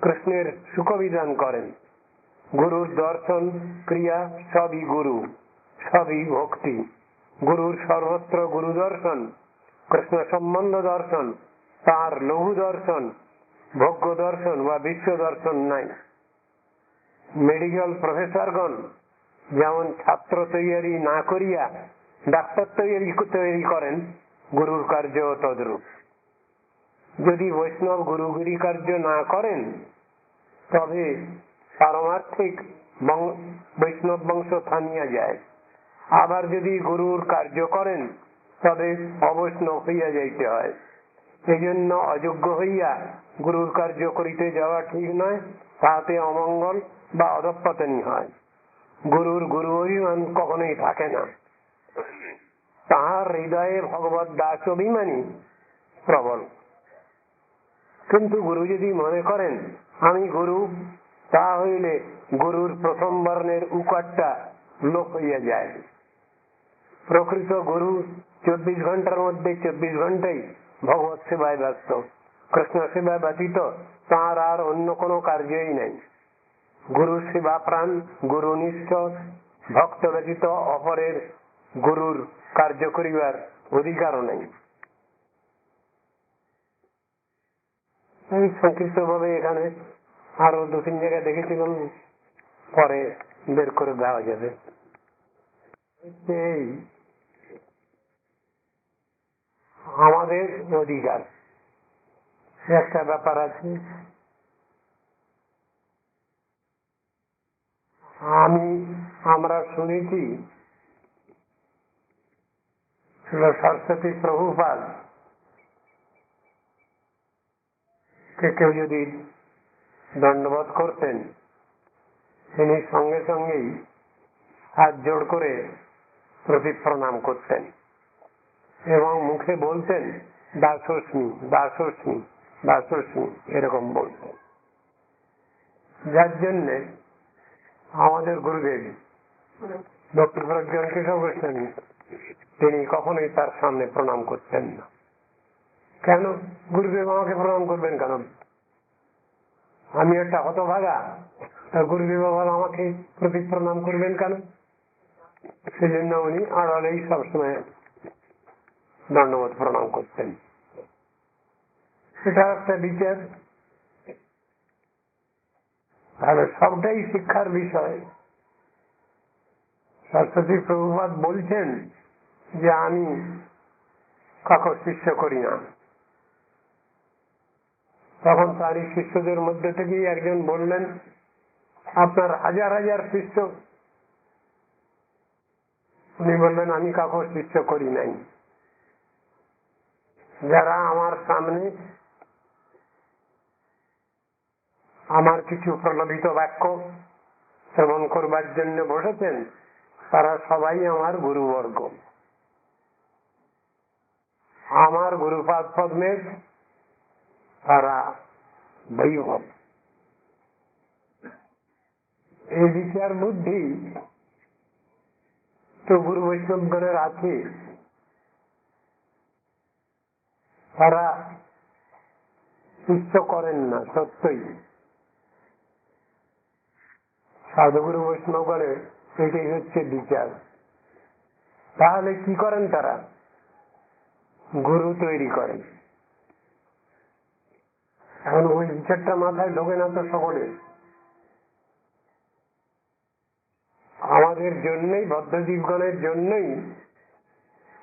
কৃষ্ণের সুখবিধান করেন। গুরুর দর্শন ক্রিয়া সবই গুরু, সবই ভক্তি। গুরুর সর্বত্র গুরু দর্শন, কৃষ্ণ সম্বন্ধ দর্শন, তার লঘু দর্শন, ভোগ্য দর্শন বা বিশ্ব দর্শন নাই। মেডিকেল প্রফেসরগণ যেমন ছাত্র তৈরি না করিয়া ডাক্তার তৈরি করেন, গুরুর কার্য তদ্রূপ। যদি বৈষ্ণব গুরুগিরি কার্য না করেন তবে পারমার্থিক বৈষ্ণব বংশ থামিয়া যায়। আবার যদি গুরুর কার্য করেন তবে অবৈষ্ণব হইয়া যাইতে হয়। এই জন্য অযোগ্য হইয়া গুরুর কার্য করিতে যাওয়া ঠিক নয়, তাহাতে অমঙ্গল বা অধঃপতনই হয়। গুরুর গুরু অভিমান কখনোই থাকে না, তাহার হৃদয়ে ভগবত দাস অভিমানী প্রবল। কিন্তু গুরু যদি মনে করেন আমি গুরু, তা হইলে গুরুর প্রথম বর্ণের উকারটা লোপ হইয়া যায়। প্রকৃত গুরু 24 ঘন্টার মধ্যে 24 ঘন্টাই ভগবত সেবায় ব্যস্ত, কৃষ্ণ সেবা ব্যতীত তাঁর আর অন্য কোনো কার্যই নাই। গুরু সেবা প্রাণ, গুরু নিষ্ঠ ভক্ত ব্যতীত অপরের গুরুর কার্য করিবার অধিকারও নেই। সংক্ষিপ্ত ভাবে এখানে আরো 2-3 জায়গায় দেখেছিলাম, পরে বের করে দেওয়া যাবে। এই আমাদের অধিকার একটা ব্যাপার আছে। আমরা শুনেছি সরস্বতী প্রভুপাদ কে কেউ যদি দণ্ডবোধ করতেন, তিনি সঙ্গে সঙ্গেই হাত জোড় করে প্রতি প্রণাম করতেন এবং মুখে বলতেন দাসস্মি দাসস্মি দাসস্মি, এরকম বলতেন। যার জন্যে আমাদের গুরুদেব ডক্টর প্রজ্ঞান কেশব গোস্বামী তিনি কখনোই তার সামনে প্রণাম করতেন না। কেন গুরুদেব আমাকে প্রণাম করবেন কেন? আমি একটা হতভাগা, গুরুদেব আবার আমাকে প্রতি প্রণাম করবেন কেন? সেজন্য উনি আড়ালেই সবসময় দণ্ডবোধ প্রণাম করতেন। সেটা একটা বিচার। তাহলে সবটাই শিক্ষার বিষয়। সরস্বতী প্রভুপাদ বলছেন যে আমি কাকর শিষ্য করি না। তখন তারই শিষ্যদের মধ্যে থেকেই একজন বললেন আপনার হাজার হাজার শিষ্য। উনি বললেন আমি কাকর শিষ্য করি নাই। যারা আমার সামনে আমার কিছু প্রলোভিত বাক্য শ্রবণ করবার জন্য বসেছেন, তারা সবাই আমার গুরুবর্গ, আমার গুরুপাদ পদ্মের তারা বৈভব। এই বিচার বুদ্ধি তো গুরু বৈষ্ণবগণের আছে। তারা শিষ্য করেন না সত্যই, সাধুগুরু বৈষ্ণবগণের এটাই হচ্ছে বিচার। তাহলে কি করেন তারা? গুরু তৈরি করেন। এখন ওই বিচারটা মাথায় ঢোকে না তো সকলে। আমাদের জন্যই, বদ্ধজীবগণের জন্যই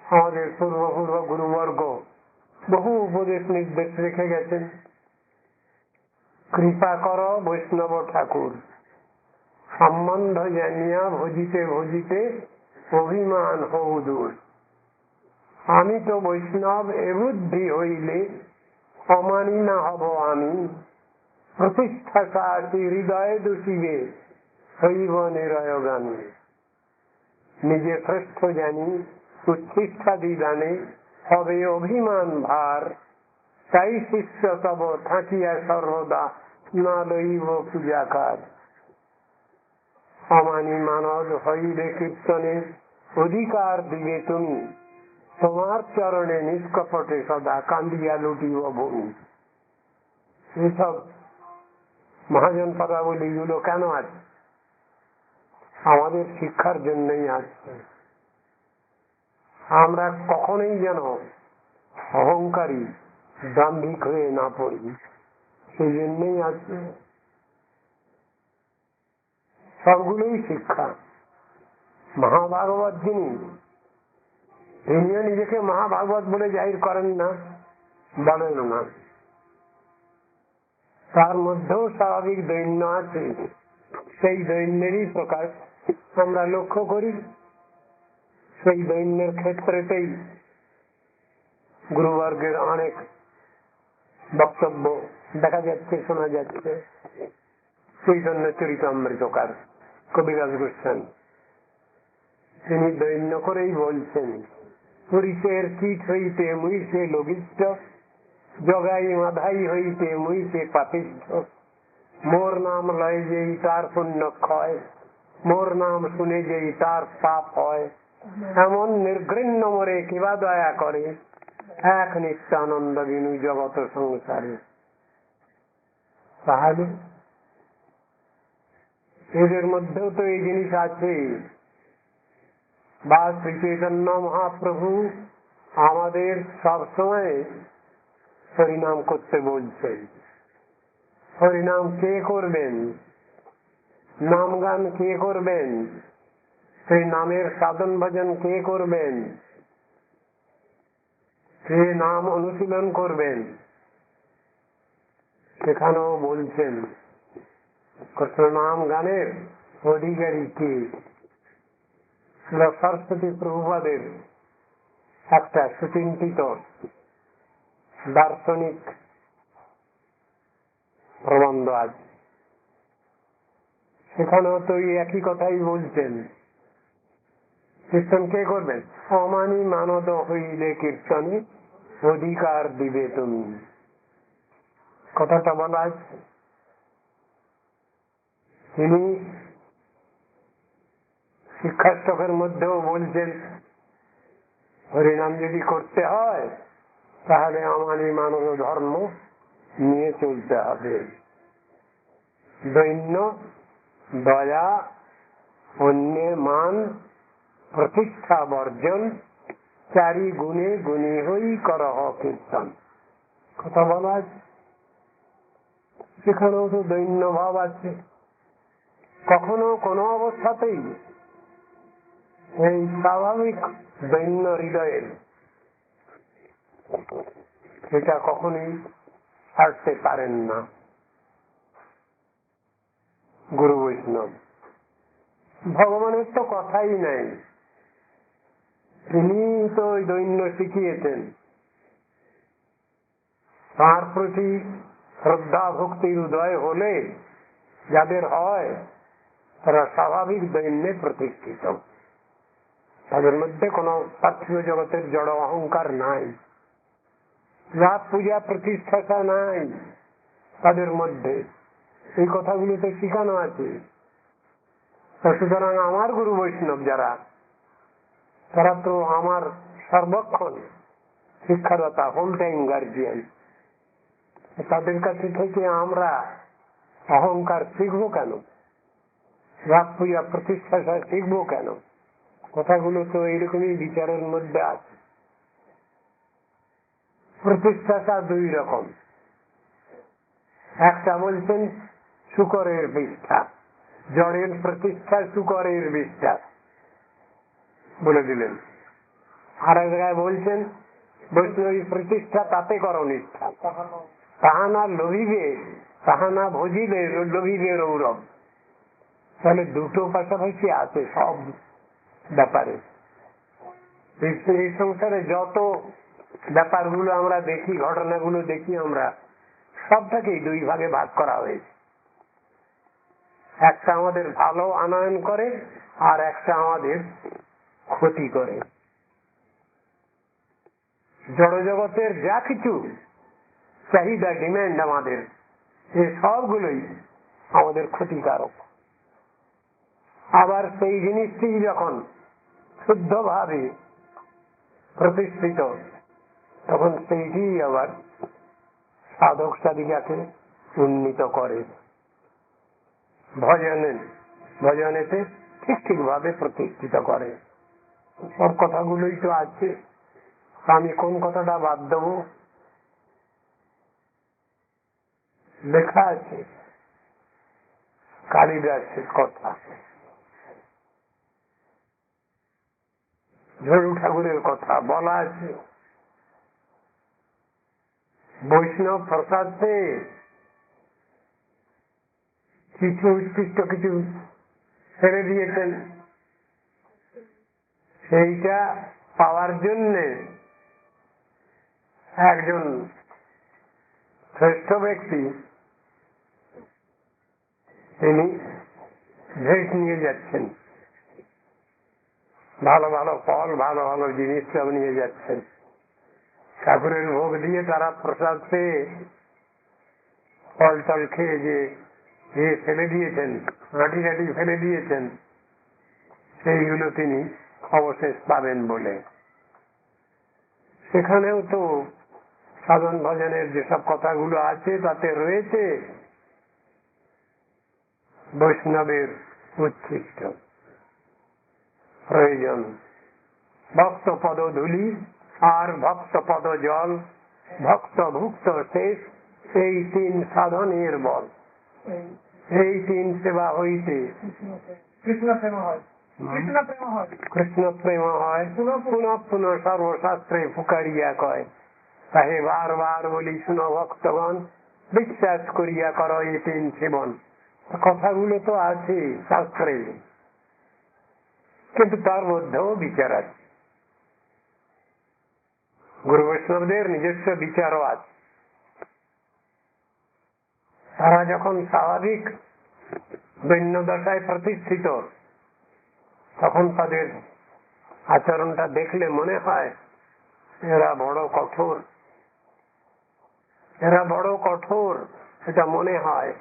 আমাদের পূর্ব গুরুবর্গ বহু উপদেশ নির্দেশ রেখে গেছেন। কৃপা কর বৈষ্ণব ঠাকুর, সম্বন্ধ জানিয়া ভজিতে ভজিতে অভিমান হউ দূর। আমি তো বৈষ্ণব এ বুদ্ধি হইলে অমানি না হব আমি। প্রতিষ্ঠা সাথী হৃদয়ে দূষিবে হইব নিরয়গামী। নিজে শ্রেষ্ঠ জানি উচ্ছিষ্ঠাদি দানে হবে অভিমান ভার। তাই শিষ্য তব থাকিয়া সর্বদা না লইব পূজাকার। অমানি মানব হইলে কীর্তনে অধিকার দিবে তুমি, তোমার চরণে নিষ্কপটে সদা কান্দিয়া লুটিব ভূমি। এইসব মহাজন পদাবলী গুলো কেন আছে? আমাদের শিক্ষার জন্যই আছে। আমরা কখনোই যেন অহংকারী দাম্ভিক হয়ে না পড়ি, সেই জন্যই আছে। সবগুলোই শিক্ষা। মহাভাগবত যিনি, তিনিও নিজেকে মহাভাগবত বলে জাহির করেন না, বলেন না। তার মধ্যেও স্বাভাবিক দৈন্য আছে, সেই দৈন্যেরই প্রকাশ আমরা লক্ষ্য করি। সেই দৈন্যের ক্ষেত্রেতেই গুরুবর্গের অনেক বক্তব্য দেখা যাচ্ছে, শোনা যাচ্ছে। চৈতন্য চরিতামৃতকার কবিরাজ গোস্বামী তিনি দৈন্য করেই বলছেন, পুরীশের কীট হইতে মুইছে লঘিষ্ঠ, জগাই মাধাই হইতে মুইছে পাপিষ্ঠ, মোর নাম লয় যেই তার পুণ্য ক্ষয়, মোর নাম শুনে যেই তার পাপ হয়, এমন নির্ঘৃণ্য মরে কিবা দয়া করে, এক নিত্যানন্দ বিনু জগত সংসারে। তাহলে এদের মধ্যেও তো এই জিনিস আছে। বা শ্রী চৈতন্য মহাপ্রভু আমাদের সবসময় হরিনাম করতে বলছেন। হরিনাম কে করবেন? নাম গান কে করবেন? সেই নামের সাধন ভজন কে করবেন? কে নাম অনুশীলন করবেন? সেখানেও বলছেন কৃষ্ণ নাম গানের অধিকারী কে? সরস্বতী প্রভুপাদের একটা সুচিন্তিত দার্শনিক প্রবন্ধ আছে, সেখানেও তো একই কথাই বলছেন। কীর্তন কে করবেন? অমানি মানদ হইলে কীর্তনে অধিকার দিবে তুমি, কথাটা বলা আছে। তিনি শিক্ষাষ্টকের মধ্যেও বলছেন, হরিনাম যদি করতে হয় তাহলে অমানি মানব ধর্ম নিয়ে চলতে হবে। দৈন্য, দয়া, অন্যের মান প্রতিষ্ঠা বর্জন, চারি গুণে গুণী হই করহ কীর্তন, কথা বলা আছে। সেখানেও তো দৈন্য ভাব আছে। কখনো কোনো অবস্থাতেই এই স্বাভাবিক দৈন্য হৃদয়ের সেটা কখনোই ছাড়তে পারেন না গুরু বৈষ্ণব। ভগবানের তো কথাই নাই, তিনি তো ওই দৈন্য শিখিয়েছেন। তার প্রতি শ্রদ্ধা ভক্তির উদয় হলে যাদের হয় তারা স্বাভাবিক দৈন্যে প্রতিষ্ঠিত। তাদের মধ্যে কোন পার্থিব জগতের জড় অহংকার নাই, রাত পূজা প্রতিষ্ঠাতা নাই তাদের মধ্যে। এই কথাগুলো তো শিখানো আছে। সুতরাং আমার গুরু বৈষ্ণব যারা, তারা তো আমার সর্বক্ষণ শিক্ষাদাতা, হোল টাইম গার্জিয়ান। তাদের কাছে থেকে আমরা অহংকার শিখবো কেন? রাত পূজা প্রতিষ্ঠাতা শিখবো কেন? কথাগুলো তো এইরকমই বিচারের মধ্যে আছে। প্রতিষ্ঠাতা দুই রকম, একটা বলছেন শুকরের বিষ্ঠা, জড়ের প্রতিষ্ঠা শুকরের বিষ্ঠা বলে দিলেন। আর এক জায়গায় বলছেন বৈষ্ণবী প্রতিষ্ঠা তাতে করো নিষ্ঠা, তাহানা লোভিবে, তাহানা ভজিবে লোভিবে রৌরব। তাহলে দুটো পাশাপাশি আছে সব ব্যাপারে। এই সংসারে যত ব্যাপারগুলো আমরা দেখি, ঘটনাগুলো দেখি, আমরা সবটাকেই দুই ভাগে ভাগ করা হয়েছে। একটা আমাদের ভালো আনয়ন করে, আর একটা আমাদের ক্ষতি করে। জড়জগতের যা কিছু চাহিদা, ডিমান্ড আমাদের, এই সবগুলোই আমাদের ক্ষতিকারক। আবার সেই জিনিসটি যখন শুদ্ধভাবে প্রতিষ্ঠিত, তখন সেইটি আবার সাধক সাধিকাকে উন্নীত করে, ভজনেতে ঠিক ভাবে প্রতিষ্ঠিত করে। সব কথাগুলোই তো আছে, আমি কোন কথাটা বাদ দেবো? লেখা আছে কালিদাসের কথা, ঝড়ু ঠাকুরের কথা বলা আছে, বৈষ্ণব প্রসাদ পেয়ে কিছু উৎকৃষ্ট কিছু ছেড়ে দিয়েছেন, সেইটা পাওয়ার জন্যে একজন শ্রেষ্ঠ ব্যক্তি তিনি ভেট নিয়ে যাচ্ছেন, ভালো ভালো ফল, ভালো ভালো জিনিস সব নিয়ে যাচ্ছেন। ঠাকুরের ভোগ দিয়ে তারা প্রসাদ পেয়ে ফল টল খেয়ে যে ফেলে দিয়েছেন, হাঁটি হাঁটি ফেলে দিয়েছেন, সেইগুলো তিনি অবশেষ পাবেন বলে। সেখানেও তো সাধন ভজনের যেসব কথাগুলো আছে তাতে রয়েছে বৈষ্ণবের উচ্ছিষ্ট প্রয়োজন। ভক্ত পদ ধুলি আর ভক্ত পদ জল, ভক্ত ভুক্ত শেষ, এই তিন সাধনের বল, এই তিন সেবা হইতে কৃষ্ণ প্রেম হয়, কৃষ্ণ প্রেম হয়, পুনঃ পুনঃ সর্বশাস্ত্রে ফুকারিয়া কয়, তাহে বার বার বলি শুনো ভক্তগণ, বিশ্বাস করিয়া করো এই তিন সেবন। কথাগুলো তো আছে শাস্ত্রে, কিন্তু তার মধ্যেও বিচার আছে, গুরু বৈষ্ণবদের নিজস্ব বিচারও আছে। তারা যখন স্বাভাবিক দৈন্য দশায় প্রতিষ্ঠিত, তখন তাদের আচরণটা দেখলে মনে হয় এরা বড় কঠোর, এরা বড় কঠোর, এটা মনে হয়,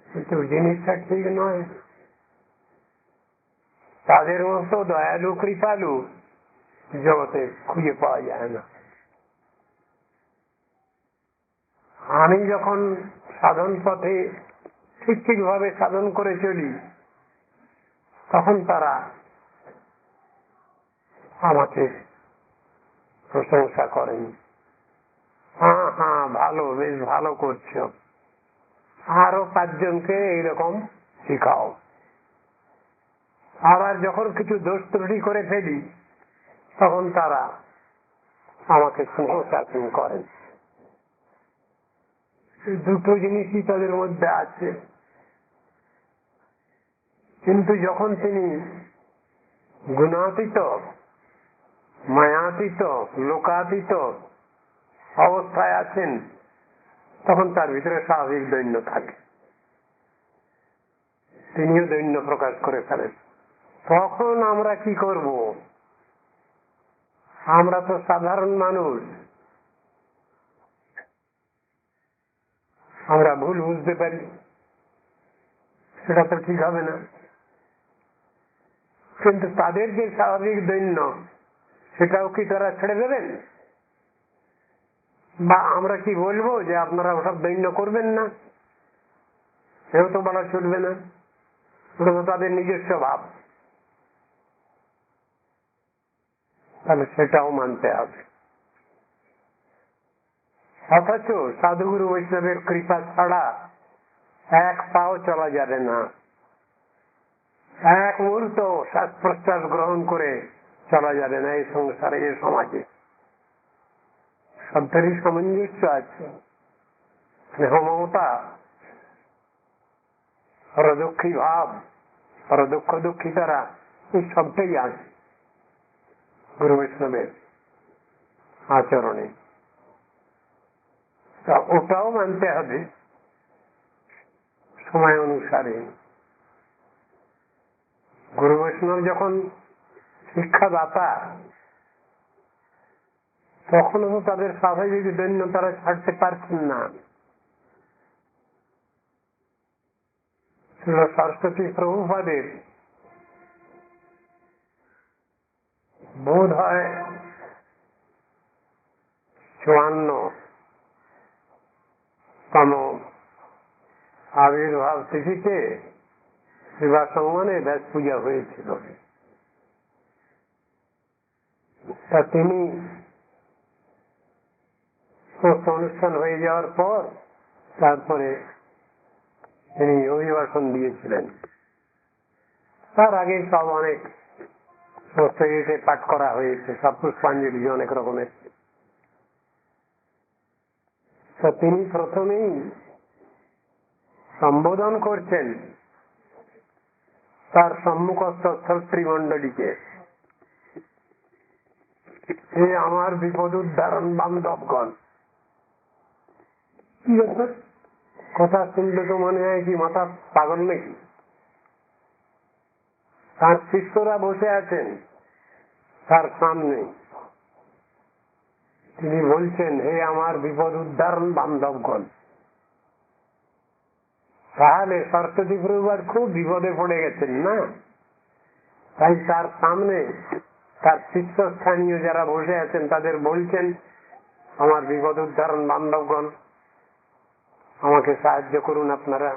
কিন্তু জিনিসটা ঠিক নয়। তাদের মতো দয়ালু কৃপালু জগতে খুঁজে পাওয়া যায় না। আমি যখন সাধন পথে ঠিকভাবে সাধন করে চলি, তখন তারা আমাকে প্রশংসা করেন, হ্যাঁ হ্যাঁ ভালো, বেশ ভালো করছো, আরো 5 জনকে এইরকম শিখাও। আবার যখন কিছু দোষ ত্রুটি করে ফেলি, তখন তারা আমাকে স্নেহশাসন করেন। দুটো জিনিসই তাদের মধ্যে আছে। কিন্তু যখন তিনি গুণাতীত, মায়াতীত, লোকাতীত অবস্থায় আছেন, তখন তার ভিতরে স্বাভাবিক দৈন্য থাকে, তিনিও দৈন্য প্রকাশ করে ফেলেন। তখন আমরা কি করব? আমরা তো সাধারণ মানুষ, আমরা ভুল বুঝতে পারি, সেটা তো ঠিক হবে না। কিন্তু তাদের যে স্বাভাবিক দৈন্য, সেটাও কি তারা ছেড়ে দেবেন? বা আমরা কি বলবো যে আপনারা ওসব দৈন্য করবেন না? সেও তো বলা চলবে না, ওটা তো তাদের নিজস্ব ভাব, তাহলে সেটাও মানতে হবে। অথচ সাধুগুরু বৈষ্ণবের কৃপা ছাড়া এক পাও চলা যাবে না, এক মুহূর্ত শ্বাস প্রশ্বাস গ্রহণ করে চলা যাবে না এই সংসারে, এই সমাজে। সবটারই সামঞ্জস্য আছে, স্নেহ মমতা, পরদুঃখী ভাব, পরদুঃখ দুঃখিতারা, এই সবটাই আছে গুরু বৈষ্ণবের আচরণে। তা ওটাও মানতে হবে সময় অনুসারে। গুরু বৈষ্ণব যখন শিক্ষাদাতা, তখনও তো তাদের স্বাভাবিক দৈন্য তারা ছাড়তে পারছেন না। সরস্বতী প্রভুপাদের বোধ হয় 54তম আবির্ভাব তিথিতে বিবাহ সঙ্গমে ব্যাস পূজা হয়েছিল। তা তিনি অনুষ্ঠান হয়ে যাওয়ার পর তারপরে তিনি অভিভাষণ দিয়েছিলেন। তার আগে সব অনেক সমস্ত পাঠ করা হয়েছে, সব পুষ্পাঞ্জলি অনেক রকমের। তো তিনি প্রথমেই সম্বোধন করছেন তার সম্মুখস্থ ছাত্রীমণ্ডলীকে, হে আমার বিপদ উদ্ধারণ বান্ধবগণ। কি ব্যাপার? কথা শুনলে তো মনে হয় কি মাথা পাগল নাকি? তার শিষ্যরা বসে আছেন তার সামনে, তিনি বলছেন হে আমার বিপদ উদ্ধারণ বান্ধবগণ। তাহলে সরস্বতী প্রভুপাদ খুব বিপদে পড়ে গেছেন না? তাই তার সামনে তার শীর্ষস্থানীয় যারা বসে আছেন তাদের বলছেন আমার বিপদ উদ্ধারণ বান্ধবগণ, আমাকে সাহায্য করুন আপনারা।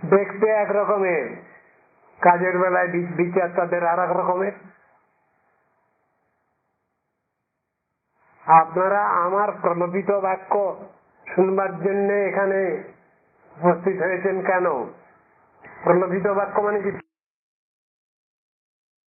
দেখতে একরকমের, কাজের বেলায় বিচার তাদের আর এক রকমের। আপনারা আমার প্রলোভিত বাক্য শুনবার জন্য এখানে উপস্থিত হয়েছেন কেন? প্রলোভিত বাক্য মানে কি?